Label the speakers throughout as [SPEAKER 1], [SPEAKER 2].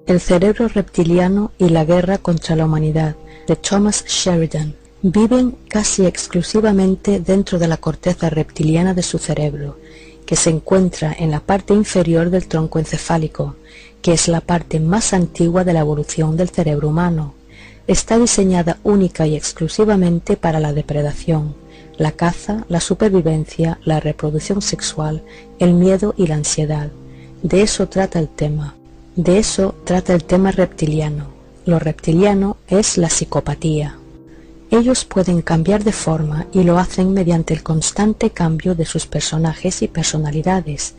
[SPEAKER 1] El cerebro reptiliano y la guerra contra la humanidad, de Thomas Sheridan. Viven casi exclusivamente dentro de la corteza reptiliana de su cerebro, que se encuentra en la parte inferior del tronco encefálico, que es la parte más antigua de la evolución del cerebro humano. Está diseñada única y exclusivamente para la depredación, la caza, la supervivencia, la reproducción sexual, el miedo y la ansiedad. De eso trata el tema. De eso trata el tema reptiliano. Lo reptiliano es la psicopatía. Ellos pueden cambiar de forma y lo hacen mediante el constante cambio de sus personajes y personalidades.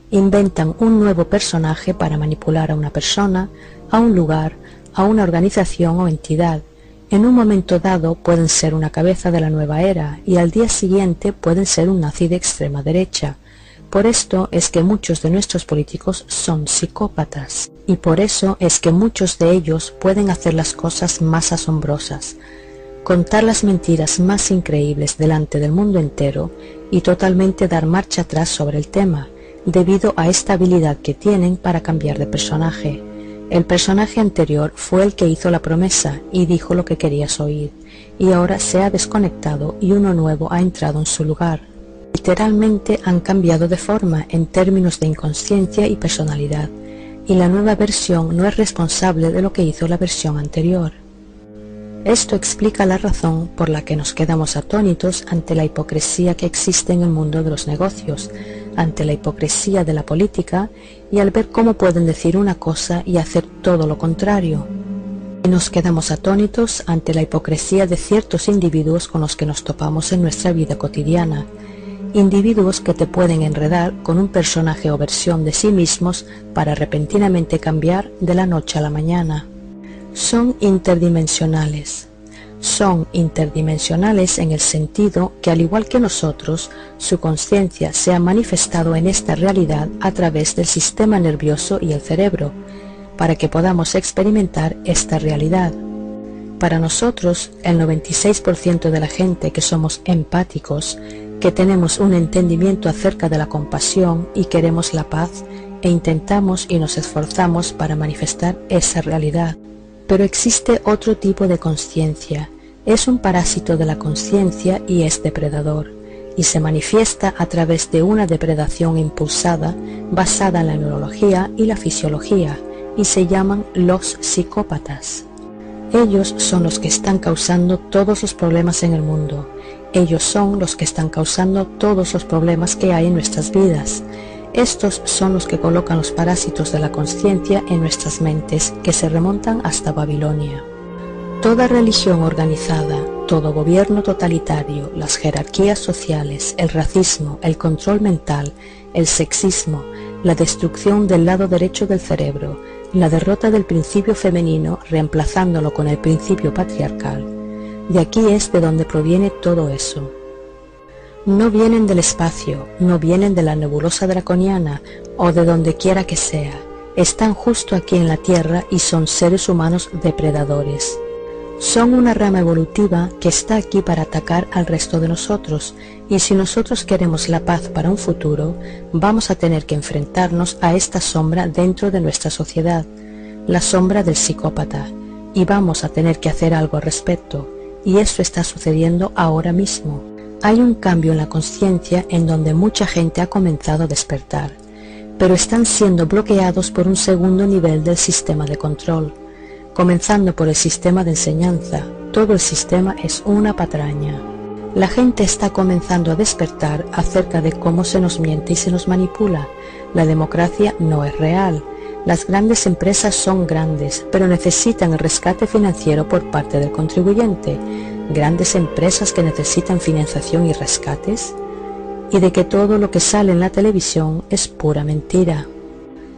[SPEAKER 1] Inventan un nuevo personaje para manipular a una persona, a un lugar, a una organización o entidad. En un momento dado pueden ser una cabeza de la nueva era y al día siguiente pueden ser un nazi de extrema derecha. Por esto es que muchos de nuestros políticos son psicópatas, y por eso es que muchos de ellos pueden hacer las cosas más asombrosas, contar las mentiras más increíbles delante del mundo entero y totalmente dar marcha atrás sobre el tema, debido a esta habilidad que tienen para cambiar de personaje. El personaje anterior fue el que hizo la promesa y dijo lo que querías oír, y ahora se ha desconectado y uno nuevo ha entrado en su lugar. Literalmente han cambiado de forma en términos de inconsciencia y personalidad, y la nueva versión no es responsable de lo que hizo la versión anterior. Esto explica la razón por la que nos quedamos atónitos ante la hipocresía que existe en el mundo de los negocios, ante la hipocresía de la política y al ver cómo pueden decir una cosa y hacer todo lo contrario. Y nos quedamos atónitos ante la hipocresía de ciertos individuos con los que nos topamos en nuestra vida cotidiana. Individuos que te pueden enredar con un personaje o versión de sí mismos para repentinamente cambiar de la noche a la mañana. Son interdimensionales. Son interdimensionales en el sentido que, al igual que nosotros, su conciencia se ha manifestado en esta realidad a través del sistema nervioso y el cerebro, para que podamos experimentar esta realidad. Para nosotros, el 96% de la gente que somos empáticos, que tenemos un entendimiento acerca de la compasión y queremos la paz, e intentamos y nos esforzamos para manifestar esa realidad. Pero existe otro tipo de conciencia, es un parásito de la conciencia y es depredador, y se manifiesta a través de una depredación impulsada basada en la neurología y la fisiología, y se llaman los psicópatas. Ellos son los que están causando todos los problemas en el mundo. Ellos son los que están causando todos los problemas que hay en nuestras vidas. Estos son los que colocan los parásitos de la conciencia en nuestras mentes, que se remontan hasta Babilonia. Toda religión organizada, todo gobierno totalitario, las jerarquías sociales, el racismo, el control mental, el sexismo, la destrucción del lado derecho del cerebro, la derrota del principio femenino reemplazándolo con el principio patriarcal. De aquí es de donde proviene todo eso. No vienen del espacio, no vienen de la nebulosa draconiana o de donde quiera que sea. Están justo aquí en la Tierra y son seres humanos depredadores. Son una rama evolutiva que está aquí para atacar al resto de nosotros, y si nosotros queremos la paz para un futuro, vamos a tener que enfrentarnos a esta sombra dentro de nuestra sociedad, la sombra del psicópata, y vamos a tener que hacer algo al respecto, y eso está sucediendo ahora mismo. Hay un cambio en la conciencia en donde mucha gente ha comenzado a despertar, pero están siendo bloqueados por un segundo nivel del sistema de control. Comenzando por el sistema de enseñanza, todo el sistema es una patraña. La gente está comenzando a despertar acerca de cómo se nos miente y se nos manipula. La democracia no es real. Las grandes empresas son grandes, pero necesitan el rescate financiero por parte del contribuyente. Grandes empresas que necesitan financiación y rescates. Y de que todo lo que sale en la televisión es pura mentira.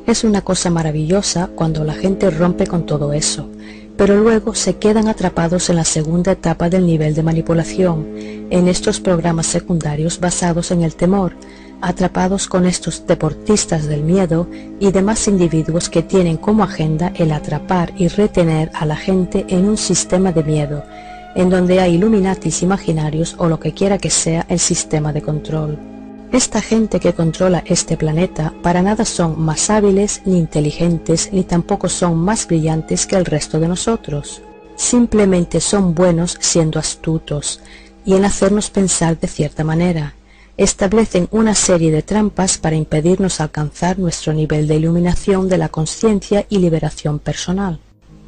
[SPEAKER 1] Es una cosa maravillosa cuando la gente rompe con todo eso, pero luego se quedan atrapados en la segunda etapa del nivel de manipulación, en estos programas secundarios basados en el temor, atrapados con estos deportistas del miedo y demás individuos que tienen como agenda el atrapar y retener a la gente en un sistema de miedo, en donde hay Illuminatis imaginarios o lo que quiera que sea el sistema de control. Esta gente que controla este planeta para nada son más hábiles, ni inteligentes, ni tampoco son más brillantes que el resto de nosotros. Simplemente son buenos siendo astutos y en hacernos pensar de cierta manera. Establecen una serie de trampas para impedirnos alcanzar nuestro nivel de iluminación de la conciencia y liberación personal.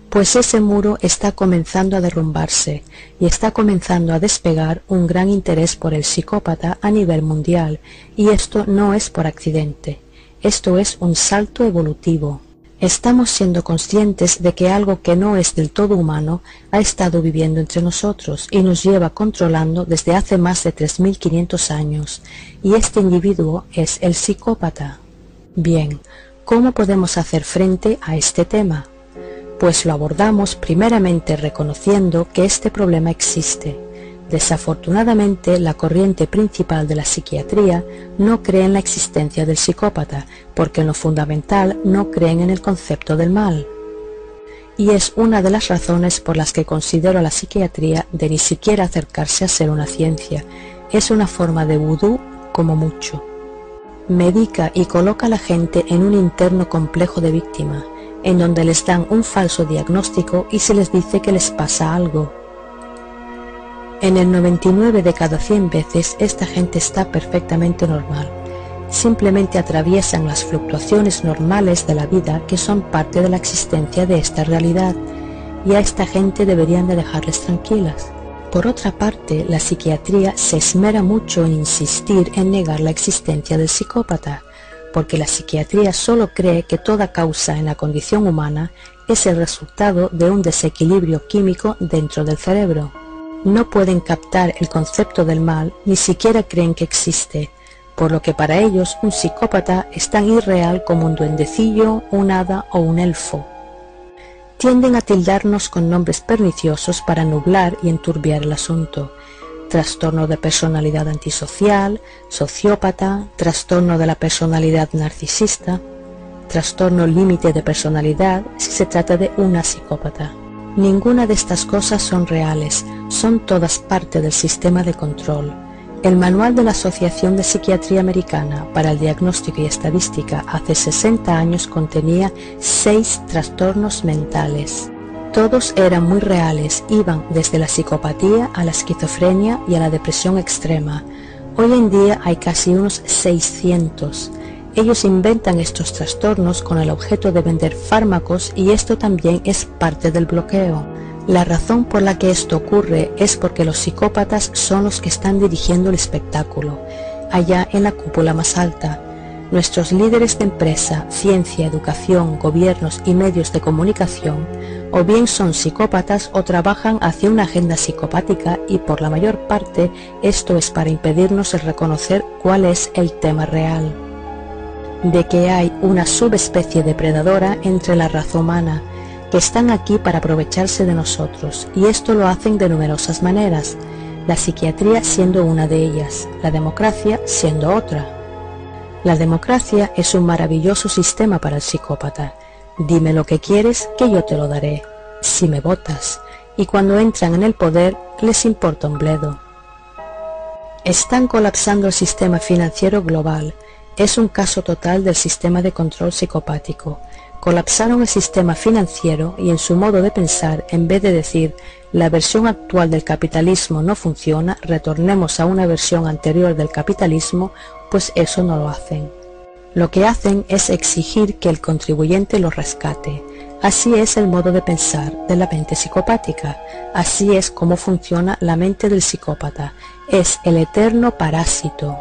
[SPEAKER 1] Pues ese muro está comenzando a derrumbarse y está comenzando a despegar un gran interés por el psicópata a nivel mundial, y esto no es por accidente, esto es un salto evolutivo. Estamos siendo conscientes de que algo que no es del todo humano ha estado viviendo entre nosotros y nos lleva controlando desde hace más de 3500 años, y este individuo es el psicópata. Bien, ¿cómo podemos hacer frente a este tema? Pues lo abordamos primeramente reconociendo que este problema existe. Desafortunadamente, la corriente principal de la psiquiatría no cree en la existencia del psicópata, porque en lo fundamental no creen en el concepto del mal. Y es una de las razones por las que considero a la psiquiatría de ni siquiera acercarse a ser una ciencia. Es una forma de vudú como mucho. Medica y coloca a la gente en un interno complejo de víctima, en donde les dan un falso diagnóstico y se les dice que les pasa algo. En el 99 de cada 100 veces esta gente está perfectamente normal. Simplemente atraviesan las fluctuaciones normales de la vida que son parte de la existencia de esta realidad, y a esta gente deberían de dejarles tranquilas. Por otra parte, la psiquiatría se esmera mucho en insistir en negar la existencia del psicópata, porque la psiquiatría solo cree que toda causa en la condición humana es el resultado de un desequilibrio químico dentro del cerebro. No pueden captar el concepto del mal, ni siquiera creen que existe, por lo que para ellos un psicópata es tan irreal como un duendecillo, un hada o un elfo. Tienden a tildarnos con nombres perniciosos para nublar y enturbiar el asunto. Trastorno de personalidad antisocial, sociópata, trastorno de la personalidad narcisista, trastorno límite de personalidad si se trata de una psicópata. Ninguna de estas cosas son reales, son todas parte del sistema de control. El manual de la Asociación de Psiquiatría Americana para el Diagnóstico y Estadística hace 60 años contenía 6 trastornos mentales. Todos eran muy reales, iban desde la psicopatía a la esquizofrenia y a la depresión extrema. Hoy en día hay casi unos 600. Ellos inventan estos trastornos con el objeto de vender fármacos, y esto también es parte del bloqueo. La razón por la que esto ocurre es porque los psicópatas son los que están dirigiendo el espectáculo, allá en la cúpula más alta. Nuestros líderes de empresa, ciencia, educación, gobiernos y medios de comunicación o bien son psicópatas o trabajan hacia una agenda psicopática, y por la mayor parte esto es para impedirnos el reconocer cuál es el tema real. De que hay una subespecie depredadora entre la raza humana, que están aquí para aprovecharse de nosotros, y esto lo hacen de numerosas maneras, la psiquiatría siendo una de ellas, la democracia siendo otra. La democracia es un maravilloso sistema para el psicópata. Dime lo que quieres que yo te lo daré, si me votas, y cuando entran en el poder les importa un bledo. Están colapsando el sistema financiero global, es un caso total del sistema de control psicopático. Colapsaron el sistema financiero y en su modo de pensar, en vez de decir la versión actual del capitalismo no funciona, retornemos a una versión anterior del capitalismo, pues eso no lo hacen. Lo que hacen es exigir que el contribuyente lo rescate. Así es el modo de pensar de la mente psicopática, así es como funciona la mente del psicópata, es el eterno parásito.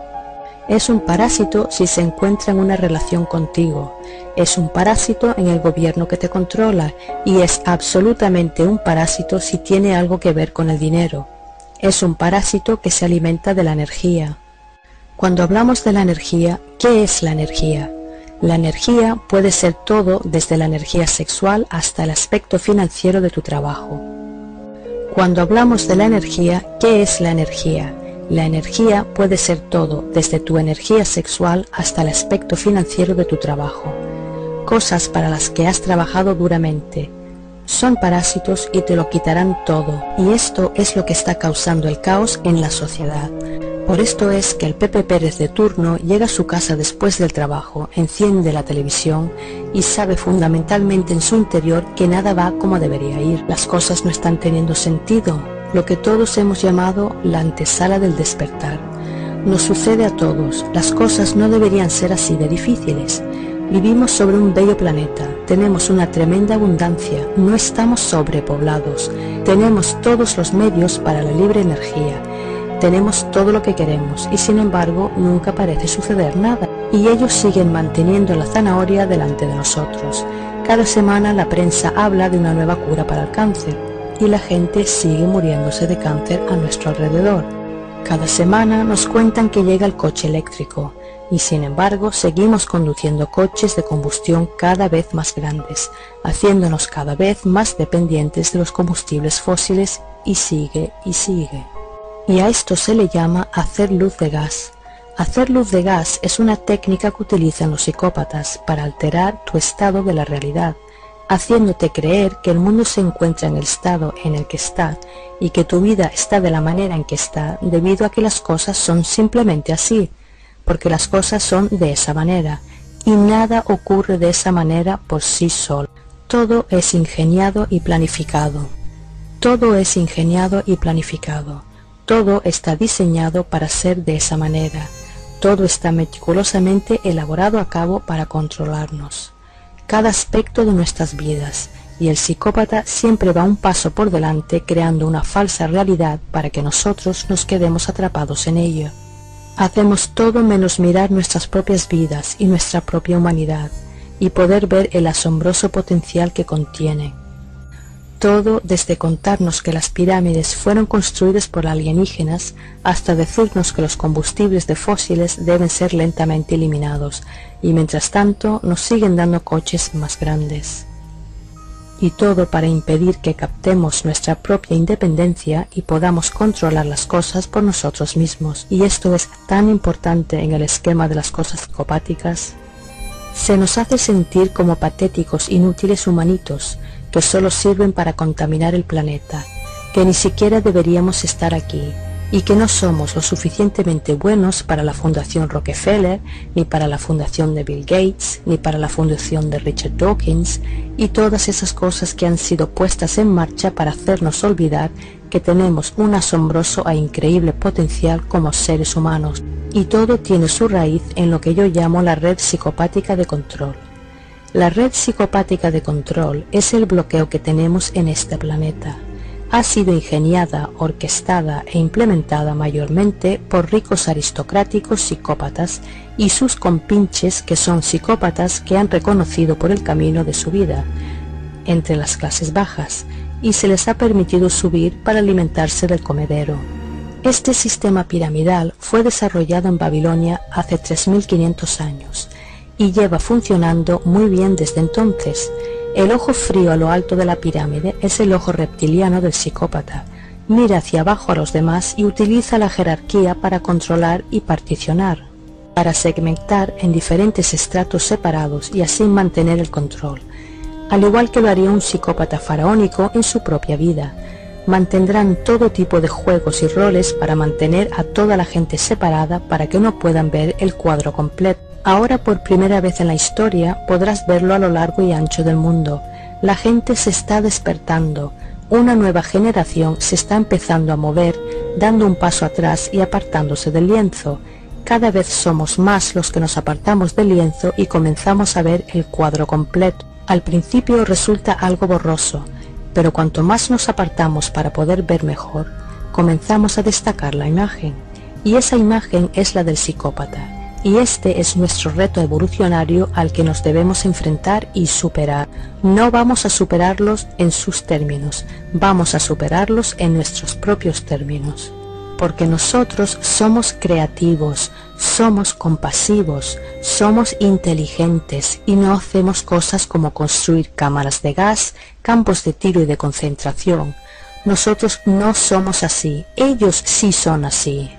[SPEAKER 1] Es un parásito si se encuentra en una relación contigo, es un parásito en el gobierno que te controla y es absolutamente un parásito si tiene algo que ver con el dinero. Es un parásito que se alimenta de la energía. Cuando hablamos de la energía, ¿qué es la energía? La energía puede ser todo desde la energía sexual hasta el aspecto financiero de tu trabajo. Cuando hablamos de la energía, ¿qué es la energía? La energía puede ser todo, desde tu energía sexual hasta el aspecto financiero de tu trabajo. Cosas para las que has trabajado duramente. Son parásitos y te lo quitarán todo, y esto es lo que está causando el caos en la sociedad. Por esto es que el Pepe Pérez de turno llega a su casa después del trabajo, enciende la televisión y sabe fundamentalmente en su interior que nada va como debería ir. Las cosas no están teniendo sentido, lo que todos hemos llamado la antesala del despertar. Nos sucede a todos, las cosas no deberían ser así de difíciles. Vivimos sobre un bello planeta, tenemos una tremenda abundancia, no estamos sobrepoblados, tenemos todos los medios para la libre energía, tenemos todo lo que queremos y sin embargo nunca parece suceder nada. Y ellos siguen manteniendo la zanahoria delante de nosotros. Cada semana la prensa habla de una nueva cura para el cáncer y la gente sigue muriéndose de cáncer a nuestro alrededor. Cada semana nos cuentan que llega el coche eléctrico y sin embargo seguimos conduciendo coches de combustión cada vez más grandes, haciéndonos cada vez más dependientes de los combustibles fósiles y sigue y sigue. Y a esto se le llama hacer luz de gas. Hacer luz de gas es una técnica que utilizan los psicópatas para alterar tu estado de la realidad, haciéndote creer que el mundo se encuentra en el estado en el que está y que tu vida está de la manera en que está debido a que las cosas son simplemente así, porque las cosas son de esa manera y nada ocurre de esa manera por sí solo. Todo es ingeniado y planificado. Todo es ingeniado y planificado. Todo está diseñado para ser de esa manera. Todo está meticulosamente elaborado a cabo para controlarnos. Cada aspecto de nuestras vidas, y el psicópata siempre va un paso por delante creando una falsa realidad para que nosotros nos quedemos atrapados en ello. Hacemos todo menos mirar nuestras propias vidas y nuestra propia humanidad, y poder ver el asombroso potencial que contiene. Todo desde contarnos que las pirámides fueron construidas por alienígenas hasta decirnos que los combustibles de fósiles deben ser lentamente eliminados y mientras tanto nos siguen dando coches más grandes. Y todo para impedir que captemos nuestra propia independencia y podamos controlar las cosas por nosotros mismos. Y esto es tan importante en el esquema de las cosas psicopáticas. Se nos hace sentir como patéticos, inútiles humanitos, que solo sirven para contaminar el planeta, que ni siquiera deberíamos estar aquí, y que no somos lo suficientemente buenos para la Fundación Rockefeller, ni para la Fundación de Bill Gates, ni para la Fundación de Richard Dawkins, y todas esas cosas que han sido puestas en marcha para hacernos olvidar que tenemos un asombroso e increíble potencial como seres humanos. Y todo tiene su raíz en lo que yo llamo la red psicopática de control. La red psicopática de control es el bloqueo que tenemos en este planeta. Ha sido ingeniada, orquestada e implementada mayormente por ricos aristocráticos psicópatas y sus compinches que son psicópatas que han reconocido por el camino de su vida entre las clases bajas y se les ha permitido subir para alimentarse del comedero. Este sistema piramidal fue desarrollado en Babilonia hace 3500 años y lleva funcionando muy bien desde entonces. El ojo frío a lo alto de la pirámide es el ojo reptiliano del psicópata. Mira hacia abajo a los demás y utiliza la jerarquía para controlar y particionar, para segmentar en diferentes estratos separados y así mantener el control, al igual que lo haría un psicópata faraónico en su propia vida. Mantendrán todo tipo de juegos y roles para mantener a toda la gente separada para que no puedan ver el cuadro completo. Ahora por primera vez en la historia podrás verlo a lo largo y ancho del mundo. La gente se está despertando, una nueva generación se está empezando a mover, dando un paso atrás y apartándose del lienzo. Cada vez somos más los que nos apartamos del lienzo y comenzamos a ver el cuadro completo. Al principio resulta algo borroso, pero cuanto más nos apartamos para poder ver mejor, comenzamos a destacar la imagen. Y esa imagen es la del psicópata. Y este es nuestro reto evolucionario al que nos debemos enfrentar y superar. No vamos a superarlos en sus términos, vamos a superarlos en nuestros propios términos. Porque nosotros somos creativos, somos compasivos, somos inteligentes y no hacemos cosas como construir cámaras de gas, campos de tiro y de concentración. Nosotros no somos así, ellos sí son así.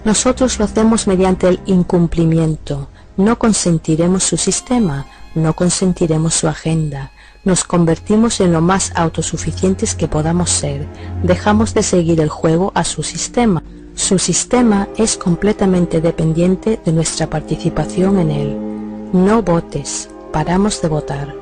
[SPEAKER 1] Nosotros lo hacemos mediante el incumplimiento, no consentiremos su sistema, no consentiremos su agenda, nos convertimos en lo más autosuficientes que podamos ser, dejamos de seguir el juego a su sistema, Su sistema es completamente dependiente de nuestra participación en él. No votes, paramos de votar.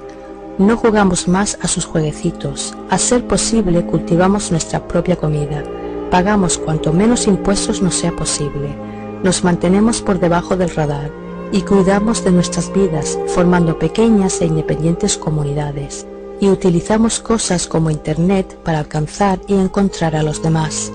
[SPEAKER 1] No jugamos más a sus jueguecitos. A ser posible, cultivamos nuestra propia comida. Pagamos cuanto menos impuestos nos sea posible. Nos mantenemos por debajo del radar y cuidamos de nuestras vidas, formando pequeñas e independientes comunidades. Y utilizamos cosas como Internet para alcanzar y encontrar a los demás.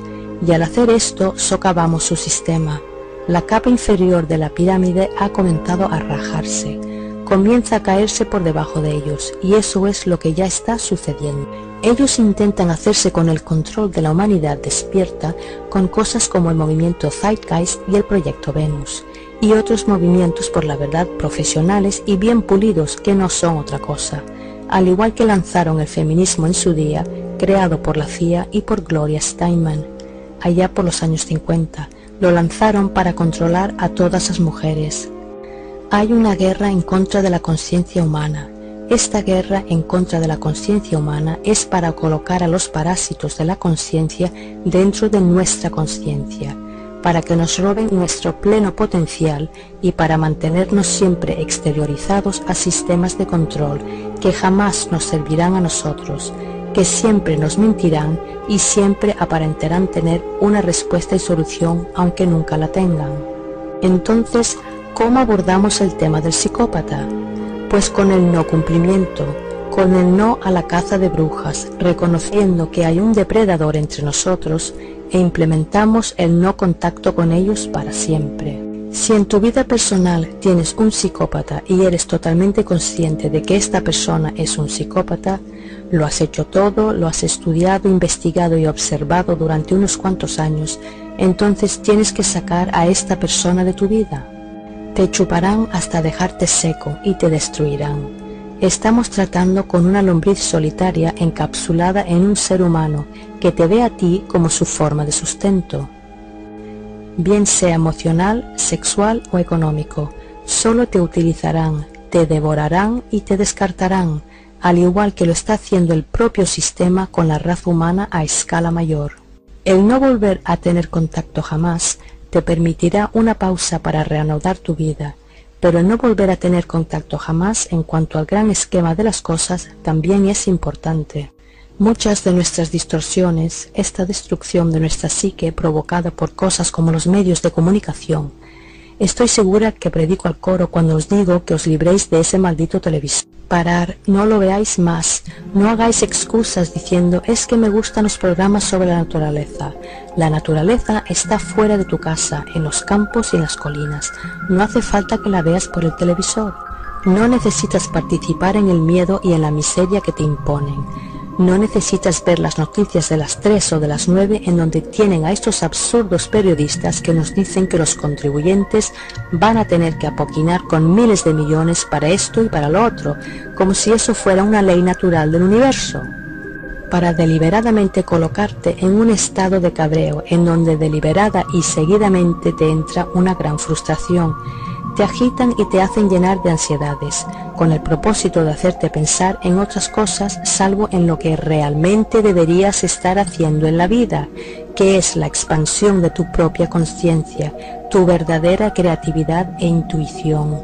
[SPEAKER 1] Y al hacer esto, socavamos su sistema. La capa inferior de la pirámide ha comenzado a rajarse. Comienza a caerse por debajo de ellos, y eso es lo que ya está sucediendo. Ellos intentan hacerse con el control de la humanidad despierta con cosas como el movimiento Zeitgeist y el proyecto Venus, y otros movimientos por la verdad profesionales y bien pulidos que no son otra cosa, al igual que lanzaron el feminismo en su día, creado por la CIA y por Gloria Steinem, allá por los años 50, lo lanzaron para controlar a todas las mujeres. Hay una guerra en contra de la conciencia humana. Esta guerra en contra de la conciencia humana es para colocar a los parásitos de la conciencia dentro de nuestra conciencia, para que nos roben nuestro pleno potencial y para mantenernos siempre exteriorizados a sistemas de control que jamás nos servirán a nosotros, que siempre nos mentirán y siempre aparentarán tener una respuesta y solución aunque nunca la tengan. Entonces, ¿cómo abordamos el tema del psicópata? Pues con el no cumplimiento, con el no a la caza de brujas, reconociendo que hay un depredador entre nosotros e implementamos el no contacto con ellos para siempre. Si en tu vida personal tienes un psicópata y eres totalmente consciente de que esta persona es un psicópata, lo has hecho todo, lo has estudiado, investigado y observado durante unos cuantos años, entonces tienes que sacar a esta persona de tu vida. Te chuparán hasta dejarte seco y te destruirán. Estamos tratando con una lombriz solitaria encapsulada en un ser humano que te ve a ti como su forma de sustento. Bien sea emocional, sexual o económico, solo te utilizarán, te devorarán y te descartarán, al igual que lo está haciendo el propio sistema con la raza humana a escala mayor. El no volver a tener contacto jamás te permitirá una pausa para reanudar tu vida, pero el no volver a tener contacto jamás en cuanto al gran esquema de las cosas también es importante. Muchas de nuestras distorsiones, esta destrucción de nuestra psique provocada por cosas como los medios de comunicación, estoy segura que predico al coro cuando os digo que os libréis de ese maldito televisor. Parar, no lo veáis más, no hagáis excusas diciendo es que me gustan los programas sobre la naturaleza. La naturaleza está fuera de tu casa, en los campos y en las colinas. No hace falta que la veas por el televisor. No necesitas participar en el miedo y en la miseria que te imponen. No necesitas ver las noticias de las 3 o de las 9 en donde tienen a estos absurdos periodistas que nos dicen que los contribuyentes van a tener que apoquinar con miles de millones para esto y para lo otro, como si eso fuera una ley natural del universo, para deliberadamente colocarte en un estado de cabreo en donde deliberada y seguidamente te entra una gran frustración. Te agitan y te hacen llenar de ansiedades, con el propósito de hacerte pensar en otras cosas salvo en lo que realmente deberías estar haciendo en la vida, que es la expansión de tu propia conciencia, tu verdadera creatividad e intuición.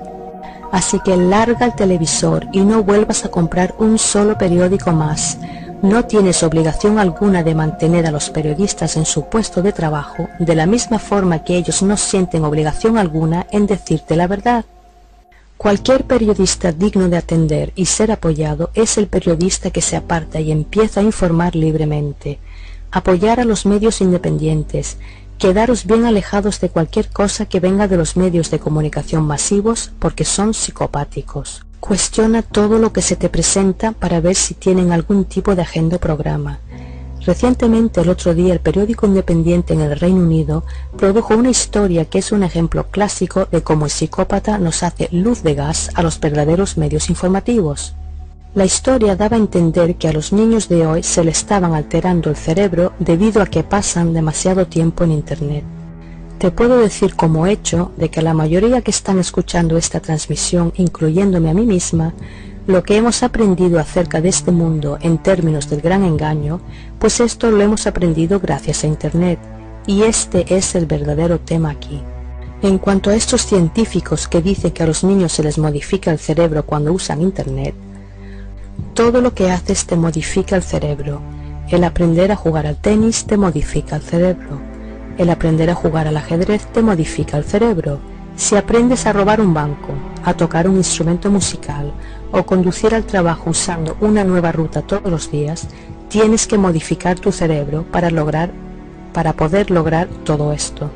[SPEAKER 1] Así que larga el televisor y no vuelvas a comprar un solo periódico más. No tienes obligación alguna de mantener a los periodistas en su puesto de trabajo, de la misma forma que ellos no sienten obligación alguna en decirte la verdad. Cualquier periodista digno de atender y ser apoyado es el periodista que se aparta y empieza a informar libremente. Apoyar a los medios independientes, quedaros bien alejados de cualquier cosa que venga de los medios de comunicación masivos porque son psicopáticos. Cuestiona todo lo que se te presenta para ver si tienen algún tipo de agenda o programa. Recientemente, el otro día, el periódico independiente en el Reino Unido produjo una historia que es un ejemplo clásico de cómo el psicópata nos hace luz de gas a los verdaderos medios informativos. La historia daba a entender que a los niños de hoy se le estaban alterando el cerebro debido a que pasan demasiado tiempo en Internet. Te puedo decir como hecho de que la mayoría que están escuchando esta transmisión, incluyéndome a mí misma, lo que hemos aprendido acerca de este mundo en términos del gran engaño, pues esto lo hemos aprendido gracias a Internet, Y este es el verdadero tema aquí. En cuanto a estos científicos que dicen que a los niños se les modifica el cerebro cuando usan Internet, todo lo que haces te modifica el cerebro. El aprender a jugar al tenis te modifica el cerebro. El aprender a jugar al ajedrez te modifica el cerebro. Si aprendes a robar un banco, a tocar un instrumento musical o conducir al trabajo usando una nueva ruta todos los días, tienes que modificar tu cerebro para poder lograr todo esto.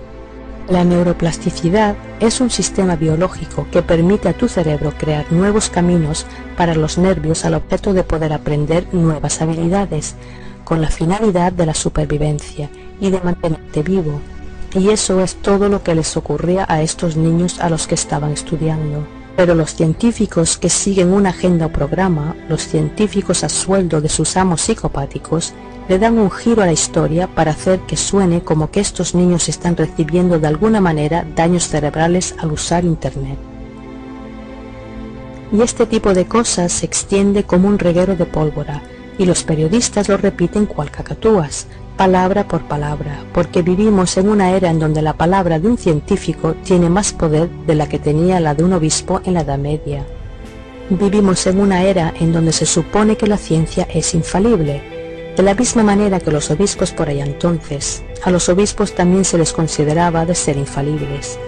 [SPEAKER 1] La neuroplasticidad es un sistema biológico que permite a tu cerebro crear nuevos caminos para los nervios al objeto de poder aprender nuevas habilidades, con la finalidad de la supervivencia y de mantenerte vivo. Y eso es todo lo que les ocurría a estos niños a los que estaban estudiando. Pero los científicos que siguen una agenda o programa, los científicos a sueldo de sus amos psicopáticos, le dan un giro a la historia para hacer que suene como que estos niños están recibiendo de alguna manera daños cerebrales al usar Internet. Y este tipo de cosas se extiende como un reguero de pólvora, y los periodistas lo repiten cual cacatúas, palabra por palabra, porque vivimos en una era en donde la palabra de un científico tiene más poder de la que tenía la de un obispo en la Edad Media. Vivimos en una era en donde se supone que la ciencia es infalible, de la misma manera que los obispos por allá entonces. A los obispos también se les consideraba de ser infalibles,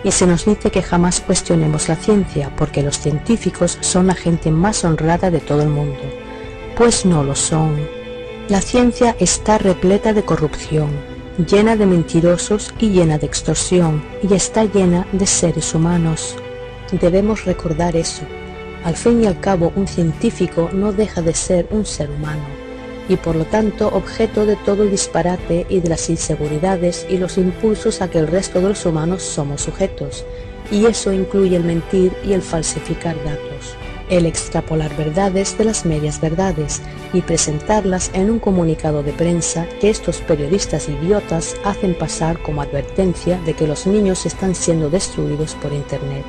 [SPEAKER 1] y se nos dice que jamás cuestionemos la ciencia, porque los científicos son la gente más honrada de todo el mundo. Pues no lo son. La ciencia está repleta de corrupción, llena de mentirosos y llena de extorsión, y está llena de seres humanos. Debemos recordar eso. Al fin y al cabo, un científico no deja de ser un ser humano, y por lo tanto objeto de todo el disparate y de las inseguridades y los impulsos a que el resto de los humanos somos sujetos, y eso incluye el mentir y el falsificar datos, el extrapolar verdades de las medias verdades y presentarlas en un comunicado de prensa que estos periodistas idiotas hacen pasar como advertencia de que los niños están siendo destruidos por Internet.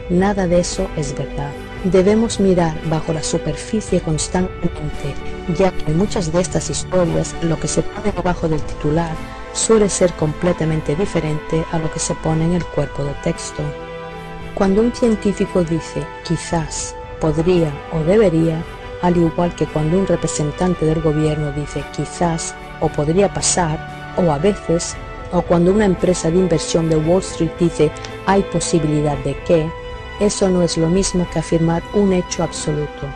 [SPEAKER 1] Nada de eso es verdad. Debemos mirar bajo la superficie constantemente, ya que en muchas de estas historias lo que se pone debajo del titular suele ser completamente diferente a lo que se pone en el cuerpo de texto. Cuando un científico dice quizás, podría o debería, al igual que cuando un representante del gobierno dice quizás o podría pasar, o a veces, o cuando una empresa de inversión de Wall Street dice hay posibilidad de que, eso no es lo mismo que afirmar un hecho absoluto.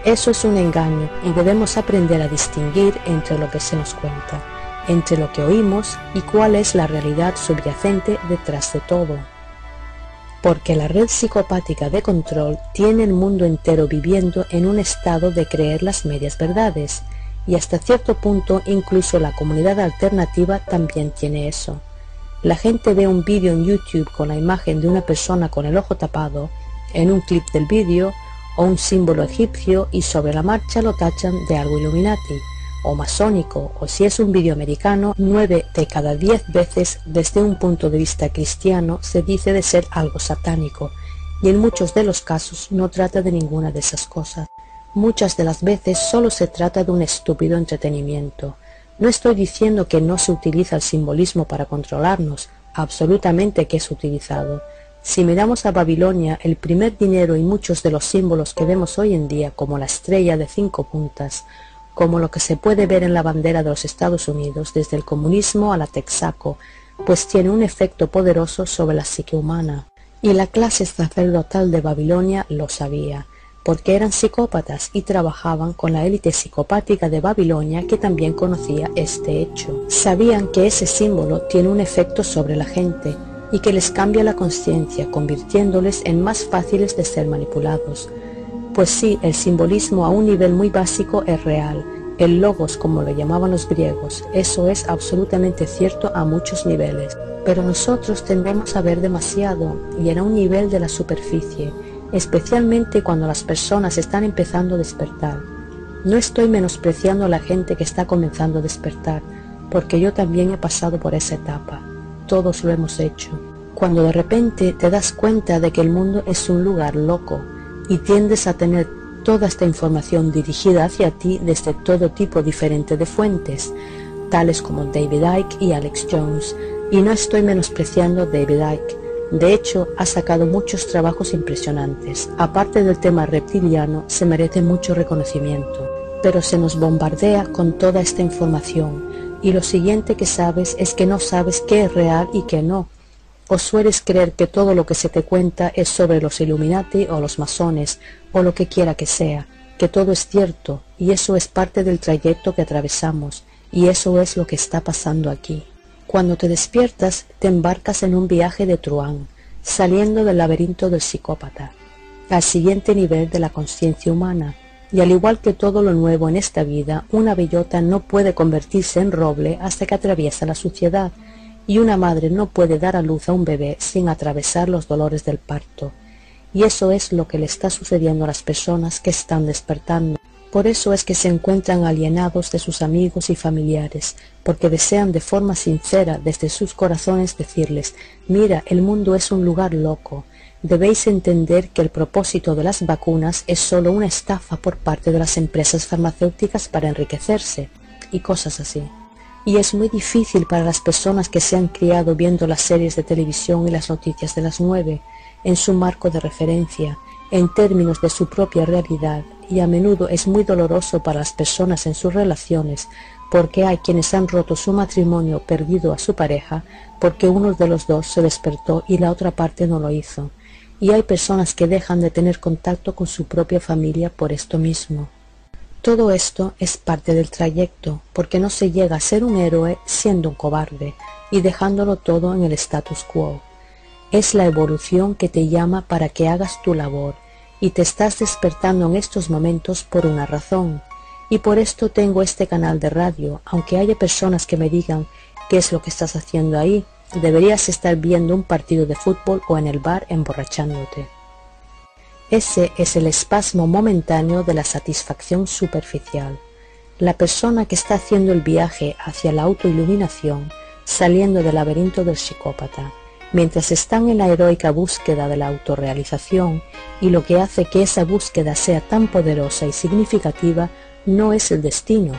[SPEAKER 1] Eso es un engaño y debemos aprender a distinguir entre lo que se nos cuenta, entre lo que oímos y cuál es la realidad subyacente detrás de todo. Porque la red psicopática de control tiene el mundo entero viviendo en un estado de creer las medias verdades, y hasta cierto punto incluso la comunidad alternativa también tiene eso. La gente ve un vídeo en YouTube con la imagen de una persona con el ojo tapado, en un clip del vídeo, o un símbolo egipcio y sobre la marcha lo tachan de algo Illuminati, o masónico, o si es un vídeo americano, 9 de cada 10 veces desde un punto de vista cristiano se dice de ser algo satánico, y en muchos de los casos no trata de ninguna de esas cosas. Muchas de las veces solo se trata de un estúpido entretenimiento. No estoy diciendo que no se utiliza el simbolismo para controlarnos, absolutamente que es utilizado. Si miramos a Babilonia, el primer dinero y muchos de los símbolos que vemos hoy en día, como la estrella de 5 puntas, como lo que se puede ver en la bandera de los Estados Unidos, desde el comunismo a la Texaco, pues tiene un efecto poderoso sobre la psique humana. Y la clase sacerdotal de Babilonia lo sabía, porque eran psicópatas y trabajaban con la élite psicopática de Babilonia que también conocía este hecho. Sabían que ese símbolo tiene un efecto sobre la gente y que les cambia la conciencia, convirtiéndoles en más fáciles de ser manipulados. Pues sí, el simbolismo a un nivel muy básico es real, el logos como lo llamaban los griegos, eso es absolutamente cierto a muchos niveles, pero nosotros tendemos a ver demasiado y en un nivel de la superficie, especialmente cuando las personas están empezando a despertar. No estoy menospreciando a la gente que está comenzando a despertar, porque yo también he pasado por esa etapa, todos lo hemos hecho, cuando de repente te das cuenta de que el mundo es un lugar loco, y tiendes a tener toda esta información dirigida hacia ti desde todo tipo diferente de fuentes, tales como David Icke y Alex Jones, y no estoy menospreciando David Icke. De hecho, ha sacado muchos trabajos impresionantes. Aparte del tema reptiliano, se merece mucho reconocimiento, pero se nos bombardea con toda esta información, y lo siguiente que sabes es que no sabes qué es real y qué no. O sueles creer que todo lo que se te cuenta es sobre los Illuminati o los masones, o lo que quiera que sea, que todo es cierto, y eso es parte del trayecto que atravesamos, y eso es lo que está pasando aquí. Cuando te despiertas, te embarcas en un viaje de truán, saliendo del laberinto del psicópata, al siguiente nivel de la conciencia humana, y al igual que todo lo nuevo en esta vida, una bellota no puede convertirse en roble hasta que atraviesa la suciedad, y una madre no puede dar a luz a un bebé sin atravesar los dolores del parto. Y eso es lo que le está sucediendo a las personas que están despertando. Por eso es que se encuentran alienados de sus amigos y familiares, porque desean de forma sincera desde sus corazones decirles: mira, el mundo es un lugar loco, debéis entender que el propósito de las vacunas es solo una estafa por parte de las empresas farmacéuticas para enriquecerse, y cosas así. Y es muy difícil para las personas que se han criado viendo las series de televisión y las noticias de las 9, en su marco de referencia, en términos de su propia realidad, y a menudo es muy doloroso para las personas en sus relaciones, porque hay quienes han roto su matrimonio, perdido a su pareja, porque uno de los dos se despertó y la otra parte no lo hizo, y hay personas que dejan de tener contacto con su propia familia por esto mismo. Todo esto es parte del trayecto, porque no se llega a ser un héroe siendo un cobarde, y dejándolo todo en el status quo. Es la evolución que te llama para que hagas tu labor, y te estás despertando en estos momentos por una razón, y por esto tengo este canal de radio, aunque haya personas que me digan: ¿qué es lo que estás haciendo ahí? Deberías estar viendo un partido de fútbol o en el bar emborrachándote. Ese es el espasmo momentáneo de la satisfacción superficial. La persona que está haciendo el viaje hacia la autoiluminación, saliendo del laberinto del psicópata, mientras están en la heroica búsqueda de la autorrealización, y lo que hace que esa búsqueda sea tan poderosa y significativa no es el destino.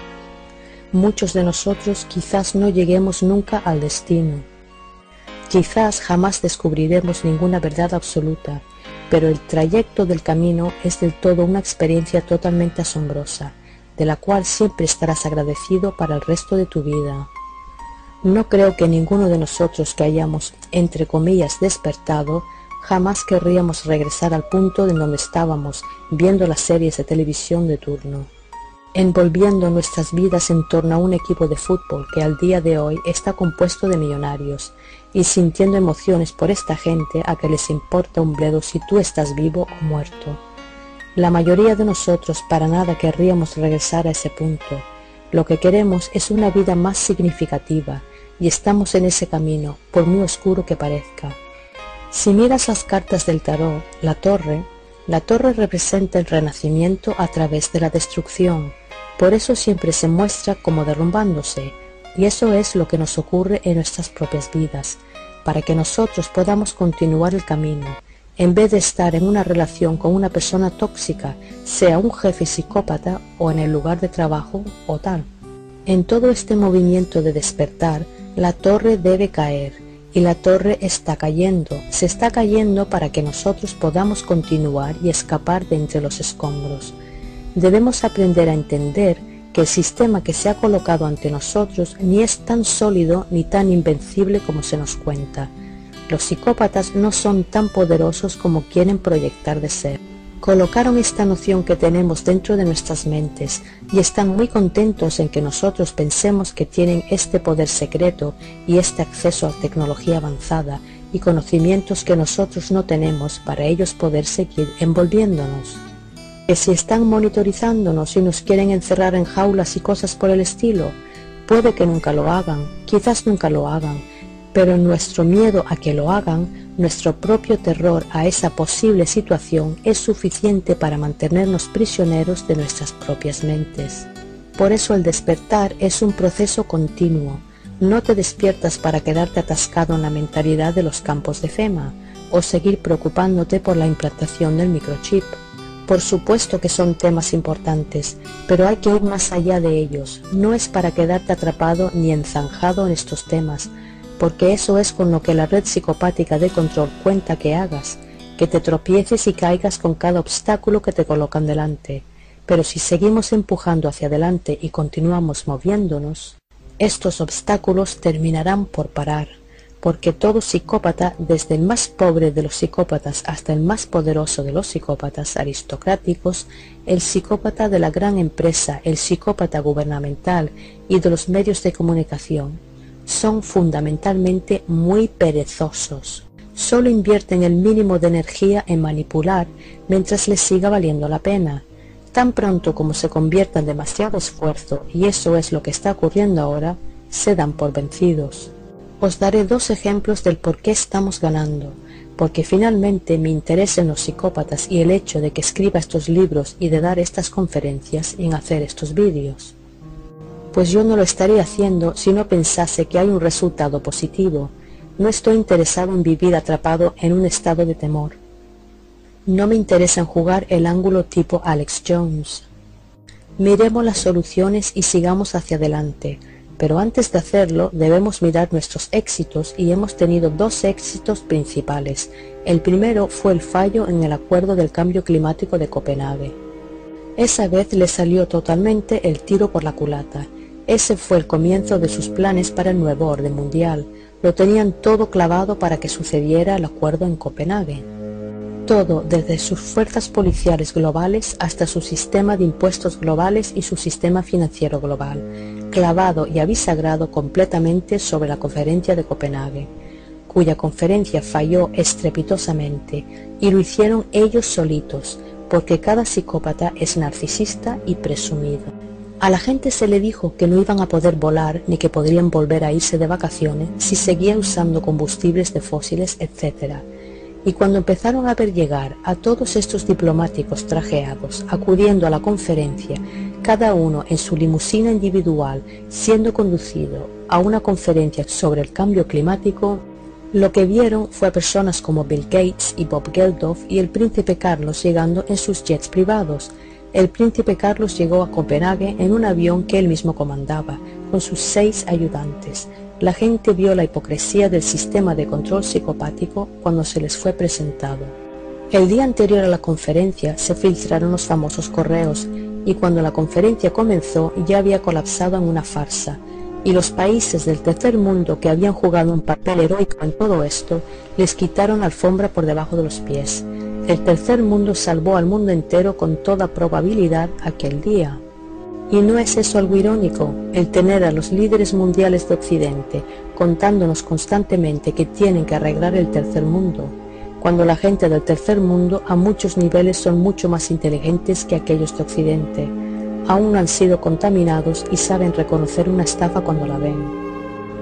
[SPEAKER 1] Muchos de nosotros quizás no lleguemos nunca al destino. Quizás jamás descubriremos ninguna verdad absoluta, pero el trayecto del camino es del todo una experiencia totalmente asombrosa, de la cual siempre estarás agradecido para el resto de tu vida. No creo que ninguno de nosotros que hayamos, entre comillas, despertado, jamás querríamos regresar al punto en donde estábamos viendo las series de televisión de turno, envolviendo nuestras vidas en torno a un equipo de fútbol que al día de hoy está compuesto de millonarios, y sintiendo emociones por esta gente a que les importa un bledo si tú estás vivo o muerto. La mayoría de nosotros para nada querríamos regresar a ese punto. Lo que queremos es una vida más significativa, y estamos en ese camino, por muy oscuro que parezca. Si miras las cartas del tarot, la torre representa el renacimiento a través de la destrucción, por eso siempre se muestra como derrumbándose, y eso es lo que nos ocurre en nuestras propias vidas, para que nosotros podamos continuar el camino, en vez de estar en una relación con una persona tóxica, sea un jefe psicópata o en el lugar de trabajo o tal. En todo este movimiento de despertar, la torre debe caer, y la torre está cayendo, se está cayendo para que nosotros podamos continuar y escapar de entre los escombros. Debemos aprender a entender que el sistema que se ha colocado ante nosotros ni es tan sólido ni tan invencible como se nos cuenta. Los psicópatas no son tan poderosos como quieren proyectar de ser. Colocaron esta noción que tenemos dentro de nuestras mentes y están muy contentos en que nosotros pensemos que tienen este poder secreto y este acceso a tecnología avanzada y conocimientos que nosotros no tenemos para ellos poder seguir envolviéndonos. Que si están monitorizándonos y nos quieren encerrar en jaulas y cosas por el estilo, puede que nunca lo hagan, quizás nunca lo hagan, pero nuestro miedo a que lo hagan, nuestro propio terror a esa posible situación es suficiente para mantenernos prisioneros de nuestras propias mentes. Por eso el despertar es un proceso continuo. No te despiertas para quedarte atascado en la mentalidad de los campos de FEMA o seguir preocupándote por la implantación del microchip. Por supuesto que son temas importantes, pero hay que ir más allá de ellos. No es para quedarte atrapado ni enzanjado en estos temas, porque eso es con lo que la red psicopática de control cuenta que hagas, que te tropieces y caigas con cada obstáculo que te colocan delante. Pero si seguimos empujando hacia adelante y continuamos moviéndonos, estos obstáculos terminarán por parar, porque todo psicópata, desde el más pobre de los psicópatas hasta el más poderoso de los psicópatas aristocráticos, el psicópata de la gran empresa, el psicópata gubernamental y de los medios de comunicación, son fundamentalmente muy perezosos. Solo invierten el mínimo de energía en manipular mientras les siga valiendo la pena. Tan pronto como se convierta en demasiado esfuerzo, y eso es lo que está ocurriendo ahora, se dan por vencidos. Os daré dos ejemplos del por qué estamos ganando, porque finalmente mi interés en los psicópatas y el hecho de que escriba estos libros y de dar estas conferencias y en hacer estos vídeos. Pues yo no lo estaría haciendo si no pensase que hay un resultado positivo. No estoy interesado en vivir atrapado en un estado de temor. No me interesa en jugar el ángulo tipo Alex Jones. Miremos las soluciones y sigamos hacia adelante, pero antes de hacerlo debemos mirar nuestros éxitos y hemos tenido dos éxitos principales. El primero fue el fallo en el Acuerdo del Cambio Climático de Copenhague. Esa vez le salió totalmente el tiro por la culata. Ese fue el comienzo de sus planes para el nuevo orden mundial. Lo tenían todo clavado para que sucediera el acuerdo en Copenhague. Todo, desde sus fuerzas policiales globales hasta su sistema de impuestos globales y su sistema financiero global, clavado y abisagrado completamente sobre la conferencia de Copenhague, cuya conferencia falló estrepitosamente, y lo hicieron ellos solitos, porque cada psicópata es narcisista y presumido. A la gente se le dijo que no iban a poder volar ni que podrían volver a irse de vacaciones si seguía usando combustibles de fósiles, etc. Y cuando empezaron a ver llegar a todos estos diplomáticos trajeados acudiendo a la conferencia, cada uno en su limusina individual siendo conducido a una conferencia sobre el cambio climático, lo que vieron fue a personas como Bill Gates y Bob Geldof y el príncipe Carlos llegando en sus jets privados. El príncipe Carlos llegó a Copenhague en un avión que él mismo comandaba, con sus 6 ayudantes. La gente vio la hipocresía del sistema de control psicopático cuando se les fue presentado. El día anterior a la conferencia se filtraron los famosos correos, y cuando la conferencia comenzó ya había colapsado en una farsa, y los países del tercer mundo que habían jugado un papel heroico en todo esto, les quitaron alfombra por debajo de los pies. El tercer mundo salvó al mundo entero con toda probabilidad aquel día. ¿Y no es eso algo irónico, el tener a los líderes mundiales de Occidente contándonos constantemente que tienen que arreglar el tercer mundo, cuando la gente del tercer mundo a muchos niveles son mucho más inteligentes que aquellos de Occidente? Aún no han sido contaminados y saben reconocer una estafa cuando la ven.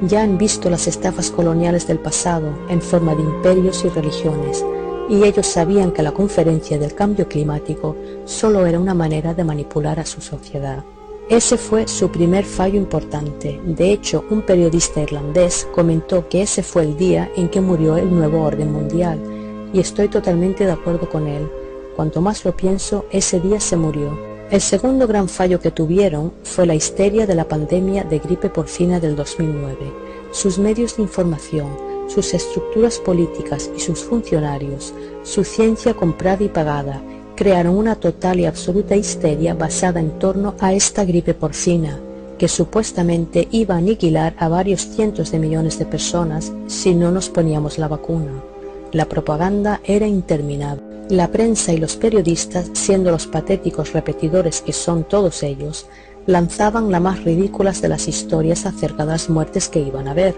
[SPEAKER 1] Ya han visto las estafas coloniales del pasado en forma de imperios y religiones, y ellos sabían que la conferencia del cambio climático solo era una manera de manipular a su sociedad. Ese fue su primer fallo importante. De hecho, un periodista irlandés comentó que ese fue el día en que murió el nuevo orden mundial, y estoy totalmente de acuerdo con él. Cuanto más lo pienso, ese día se murió. El segundo gran fallo que tuvieron fue la histeria de la pandemia de gripe porcina del 2009. Sus medios de información, sus estructuras políticas y sus funcionarios, su ciencia comprada y pagada, crearon una total y absoluta histeria basada en torno a esta gripe porcina, que supuestamente iba a aniquilar a varios cientos de millones de personas si no nos poníamos la vacuna. La propaganda era interminable. La prensa y los periodistas, siendo los patéticos repetidores que son todos ellos, lanzaban las más ridículas de las historias acerca de las muertes que iban a ver.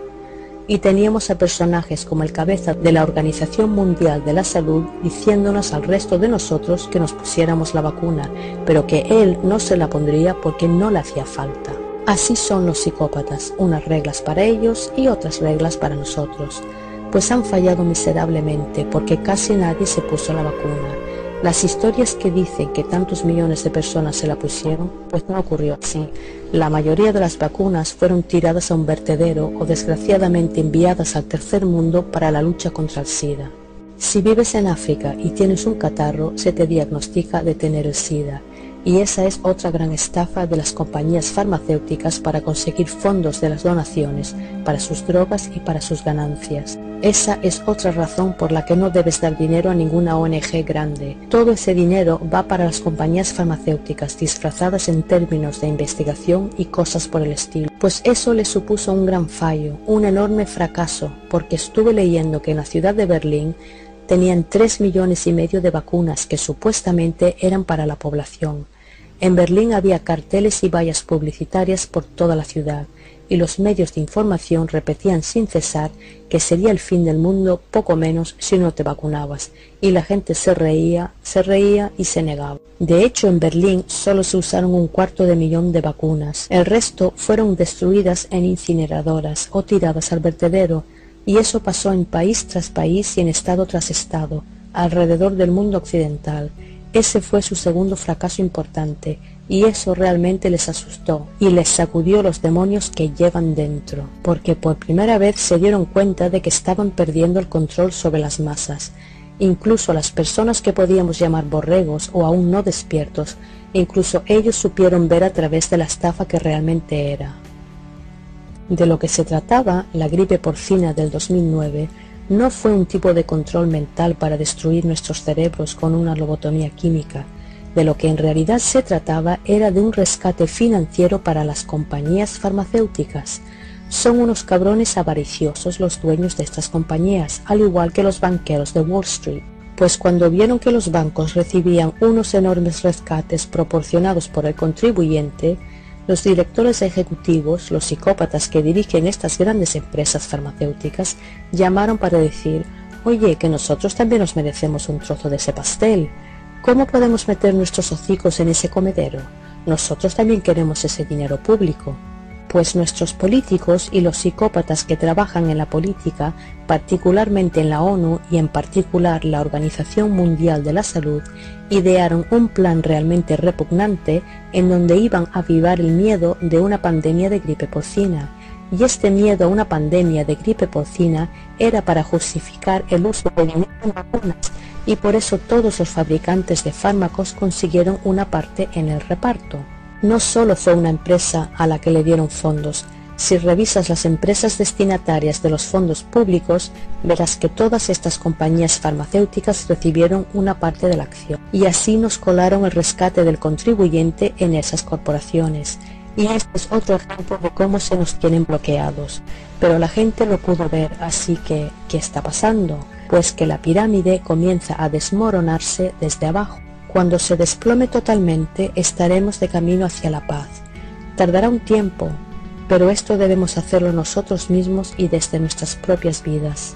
[SPEAKER 1] Y teníamos a personajes como el cabeza de la Organización Mundial de la Salud diciéndonos al resto de nosotros que nos pusiéramos la vacuna, pero que él no se la pondría porque no le hacía falta. Así son los psicópatas, unas reglas para ellos y otras reglas para nosotros, pues han fallado miserablemente porque casi nadie se puso la vacuna. Las historias que dicen que tantos millones de personas se la pusieron, pues no ocurrió así. La mayoría de las vacunas fueron tiradas a un vertedero o desgraciadamente enviadas al tercer mundo para la lucha contra el SIDA. Si vives en África y tienes un catarro, se te diagnostica de tener el SIDA. Y esa es otra gran estafa de las compañías farmacéuticas para conseguir fondos de las donaciones para sus drogas y para sus ganancias. Esa es otra razón por la que no debes dar dinero a ninguna ONG grande. Todo ese dinero va para las compañías farmacéuticas disfrazadas en términos de investigación y cosas por el estilo. Pues eso le supuso un gran fallo, un enorme fracaso, porque estuve leyendo que en la ciudad de Berlín tenían 3,5 millones de vacunas que supuestamente eran para la población. En Berlín había carteles y vallas publicitarias por toda la ciudad, y los medios de información repetían sin cesar que sería el fin del mundo poco menos si no te vacunabas, y la gente se reía y se negaba. De hecho, en Berlín solo se usaron 250,000 de vacunas. El resto fueron destruidas en incineradoras o tiradas al vertedero, y eso pasó en país tras país y en estado tras estado, alrededor del mundo occidental. Ese fue su segundo fracaso importante, y eso realmente les asustó y les sacudió los demonios que llevan dentro, porque por primera vez se dieron cuenta de que estaban perdiendo el control sobre las masas. Incluso las personas que podíamos llamar borregos o aún no despiertos, incluso ellos supieron ver a través de la estafa que realmente era. De lo que se trataba, la gripe porcina del 2009, no fue un tipo de control mental para destruir nuestros cerebros con una lobotomía química. De lo que en realidad se trataba era de un rescate financiero para las compañías farmacéuticas. Son unos cabrones avariciosos los dueños de estas compañías, al igual que los banqueros de Wall Street. Pues cuando vieron que los bancos recibían unos enormes rescates proporcionados por el contribuyente, los directores ejecutivos, los psicópatas que dirigen estas grandes empresas farmacéuticas, llamaron para decir: «Oye, que nosotros también nos merecemos un trozo de ese pastel. ¿Cómo podemos meter nuestros hocicos en ese comedero? Nosotros también queremos ese dinero público». Pues nuestros políticos y los psicópatas que trabajan en la política, particularmente en la ONU y en particular la Organización Mundial de la Salud, idearon un plan realmente repugnante en donde iban a avivar el miedo de una pandemia de gripe porcina. Y este miedo a una pandemia de gripe porcina era para justificar el uso de dinero en vacunas, y por eso todos los fabricantes de fármacos consiguieron una parte en el reparto. No solo fue una empresa a la que le dieron fondos. Si revisas las empresas destinatarias de los fondos públicos, verás que todas estas compañías farmacéuticas recibieron una parte de la acción. Y así nos colaron el rescate del contribuyente en esas corporaciones. Y este es otro ejemplo de cómo se nos tienen bloqueados. Pero la gente lo pudo ver, así que, ¿qué está pasando? Pues que la pirámide comienza a desmoronarse desde abajo. Cuando se desplome totalmente, estaremos de camino hacia la paz. Tardará un tiempo, pero esto debemos hacerlo nosotros mismos y desde nuestras propias vidas.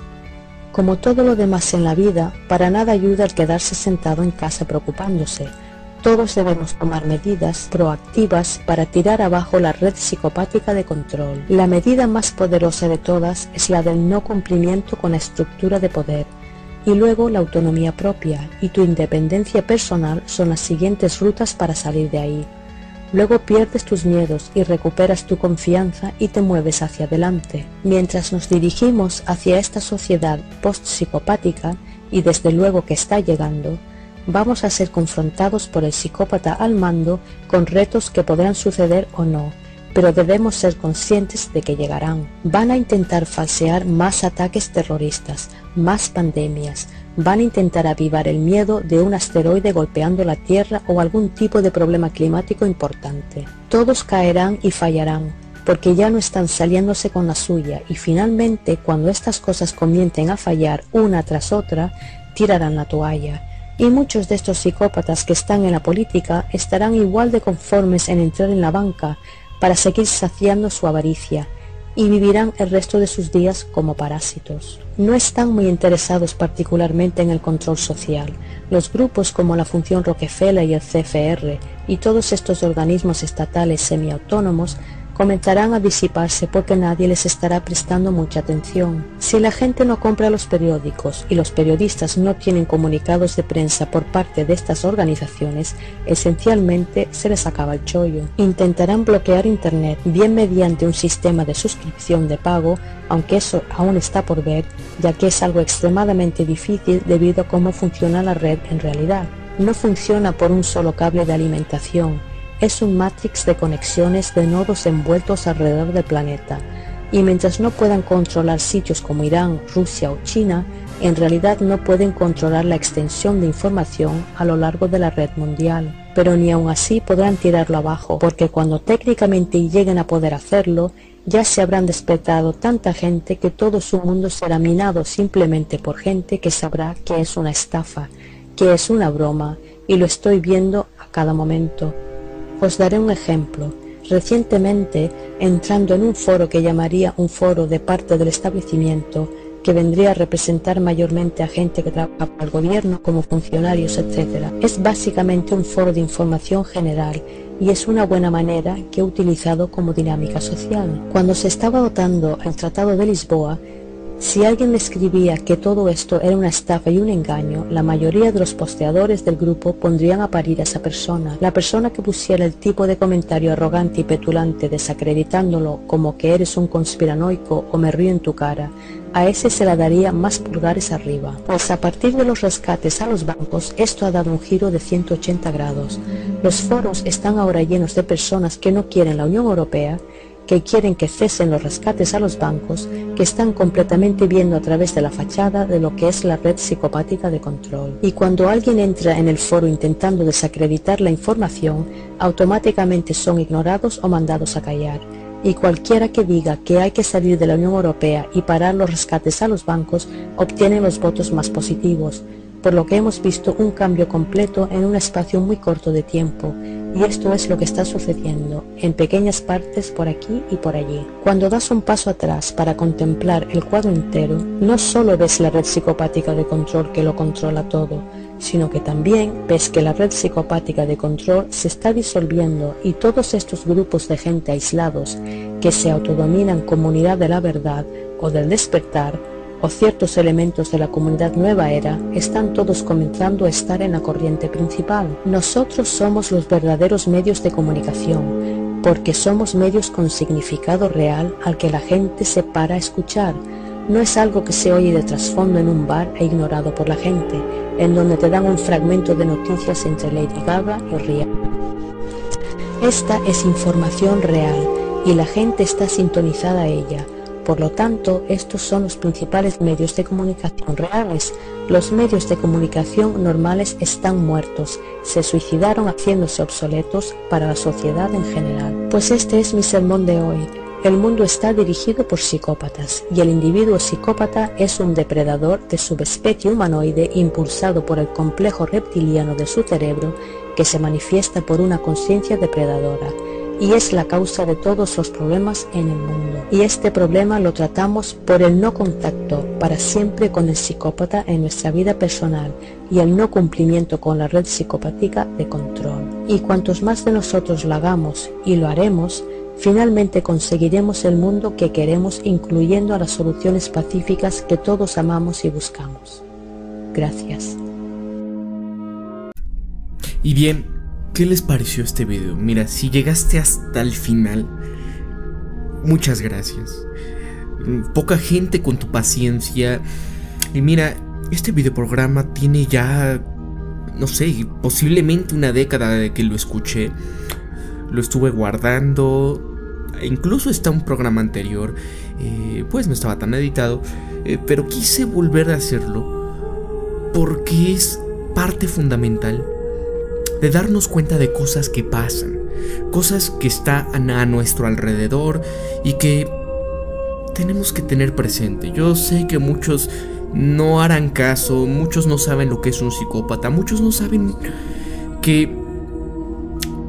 [SPEAKER 1] Como todo lo demás en la vida, para nada ayuda el quedarse sentado en casa preocupándose. Todos debemos tomar medidas proactivas para tirar abajo la red psicopática de control. La medida más poderosa de todas es la del no cumplimiento con la estructura de poder. Y luego la autonomía propia y tu independencia personal son las siguientes rutas para salir de ahí. Luego pierdes tus miedos y recuperas tu confianza y te mueves hacia adelante. Mientras nos dirigimos hacia esta sociedad post-psicopática, y desde luego que está llegando, vamos a ser confrontados por el psicópata al mando con retos que podrán suceder o no, pero debemos ser conscientes de que llegarán. Van a intentar falsear más ataques terroristas, más pandemias, van a intentar avivar el miedo de un asteroide golpeando la Tierra o algún tipo de problema climático importante. Todos caerán y fallarán, porque ya no están saliéndose con la suya, y finalmente, cuando estas cosas comiencen a fallar una tras otra, tirarán la toalla. Y muchos de estos psicópatas que están en la política estarán igual de conformes en entrar en la banca para seguir saciando su avaricia, y vivirán el resto de sus días como parásitos. No están muy interesados particularmente en el control social. Los grupos como la Fundación Rockefeller y el CFR y todos estos organismos estatales semiautónomos comenzarán a disiparse porque nadie les estará prestando mucha atención. Si la gente no compra los periódicos y los periodistas no tienen comunicados de prensa por parte de estas organizaciones, esencialmente se les acaba el chollo. Intentarán bloquear Internet, bien mediante un sistema de suscripción de pago, aunque eso aún está por ver, ya que es algo extremadamente difícil debido a cómo funciona la red en realidad. No funciona por un solo cable de alimentación, es un matrix de conexiones de nodos envueltos alrededor del planeta, y mientras no puedan controlar sitios como Irán, Rusia o China, en realidad no pueden controlar la extensión de información a lo largo de la red mundial. Pero ni aun así podrán tirarlo abajo, porque cuando técnicamente lleguen a poder hacerlo, ya se habrán despertado tanta gente que todo su mundo será minado simplemente por gente que sabrá que es una estafa, que es una broma, y lo estoy viendo a cada momento. Os daré un ejemplo. Recientemente, entrando en un foro que llamaría un foro de parte del establecimiento, que vendría a representar mayormente a gente que trabaja para el gobierno como funcionarios, etc. Es básicamente un foro de información general y es una buena manera que he utilizado como dinámica social. Cuando se estaba votando el Tratado de Lisboa, si alguien le escribía que todo esto era una estafa y un engaño, la mayoría de los posteadores del grupo pondrían a parir a esa persona. La persona que pusiera el tipo de comentario arrogante y petulante desacreditándolo como que eres un conspiranoico o me río en tu cara, a ese se la daría más pulgares arriba. Pues a partir de los rescates a los bancos, esto ha dado un giro de 180 grados. Los foros están ahora llenos de personas que no quieren la Unión Europea, que quieren que cesen los rescates a los bancos, que están completamente viendo a través de la fachada de lo que es la red psicopática de control. Y cuando alguien entra en el foro intentando desacreditar la información, automáticamente son ignorados o mandados a callar. Y cualquiera que diga que hay que salir de la Unión Europea y parar los rescates a los bancos, obtiene los votos más positivos, por lo que hemos visto un cambio completo en un espacio muy corto de tiempo, y esto es lo que está sucediendo, en pequeñas partes por aquí y por allí. Cuando das un paso atrás para contemplar el cuadro entero, no solo ves la red psicopática de control que lo controla todo, sino que también ves que la red psicopática de control se está disolviendo y todos estos grupos de gente aislados que se autodominan comunidad de la verdad o del despertar, o ciertos elementos de la comunidad nueva era, están todos comenzando a estar en la corriente principal. Nosotros somos los verdaderos medios de comunicación, porque somos medios con significado real al que la gente se para a escuchar. No es algo que se oye de trasfondo en un bar e ignorado por la gente, en donde te dan un fragmento de noticias entre Lady Gaga y Rihanna. Esta es información real y la gente está sintonizada a ella. Por lo tanto, estos son los principales medios de comunicación reales. Los medios de comunicación normales están muertos, se suicidaron haciéndose obsoletos para la sociedad en general. Pues este es mi sermón de hoy. El mundo está dirigido por psicópatas, y el individuo psicópata es un depredador de subespecie humanoide impulsado por el complejo reptiliano de su cerebro que se manifiesta por una conciencia depredadora. Y es la causa de todos los problemas en el mundo. Y este problema lo tratamos por el no contacto para siempre con el psicópata en nuestra vida personal y el no cumplimiento con la red psicopática de control. Y cuantos más de nosotros lo hagamos y lo haremos, finalmente conseguiremos el mundo que queremos, incluyendo a las soluciones pacíficas que todos amamos y buscamos. Gracias.
[SPEAKER 2] Y bien, ¿qué les pareció este video? Mira, si llegaste hasta el final, muchas gracias. Poca gente con tu paciencia. Y mira, este videoprograma tiene ya, no sé, posiblemente una década de que lo escuché. Lo estuve guardando. Incluso está un programa anterior, pues no estaba tan editado, pero quise volver a hacerlo porque es parte fundamental de darnos cuenta de cosas que pasan, cosas que están a nuestro alrededor y que tenemos que tener presente. Yo sé que muchos no harán caso, muchos no saben lo que es un psicópata, muchos no saben que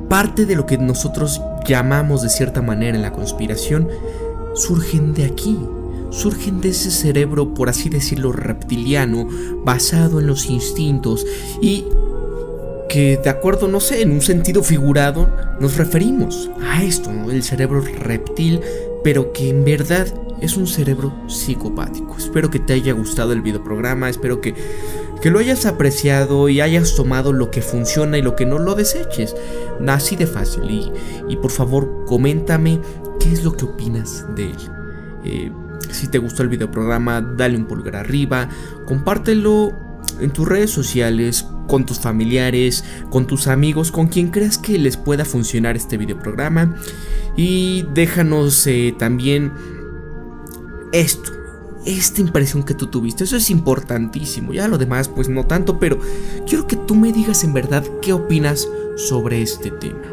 [SPEAKER 2] parte de lo que nosotros llamamos de cierta manera en la conspiración surgen de aquí, surgen de ese cerebro, por así decirlo, reptiliano, basado en los instintos. Y que de acuerdo, no sé, en un sentido figurado nos referimos a esto, ¿no? El cerebro reptil, pero que en verdad es un cerebro psicopático. Espero que te haya gustado el videoprograma, espero que lo hayas apreciado y hayas tomado lo que funciona y lo que no lo deseches. Así de fácil. Y por favor, coméntame qué es lo que opinas de él. Si te gustó el videoprograma, dale un pulgar arriba, compártelo en tus redes sociales, con tus familiares, con tus amigos, con quien creas que les pueda funcionar este videoprograma. Y déjanos también esta impresión que tú tuviste. Eso es importantísimo. Ya lo demás pues no tanto, pero quiero que tú me digas en verdad qué opinas sobre este tema.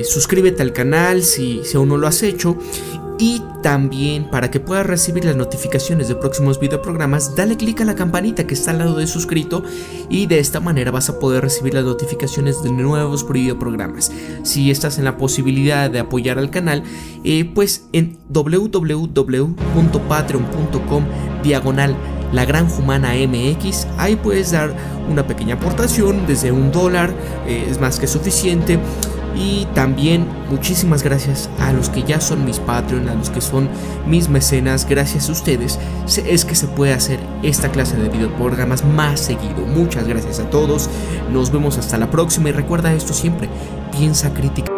[SPEAKER 2] Suscríbete al canal si aún no lo has hecho. Y también, para que puedas recibir las notificaciones de próximos videoprogramas, dale click a la campanita que está al lado de suscrito, y de esta manera vas a poder recibir las notificaciones de nuevos videoprogramas. Si estás en la posibilidad de apoyar al canal, pues en www.patreon.com/LaGranjaHumanaMX, ahí puedes dar una pequeña aportación desde $1, es más que suficiente. Y también muchísimas gracias a los que ya son mis Patreon, a los que son mis mecenas. Gracias a ustedes es que se puede hacer esta clase de videoprogramas más seguido. Muchas gracias a todos, nos vemos hasta la próxima, y recuerda esto siempre: piensa críticamente.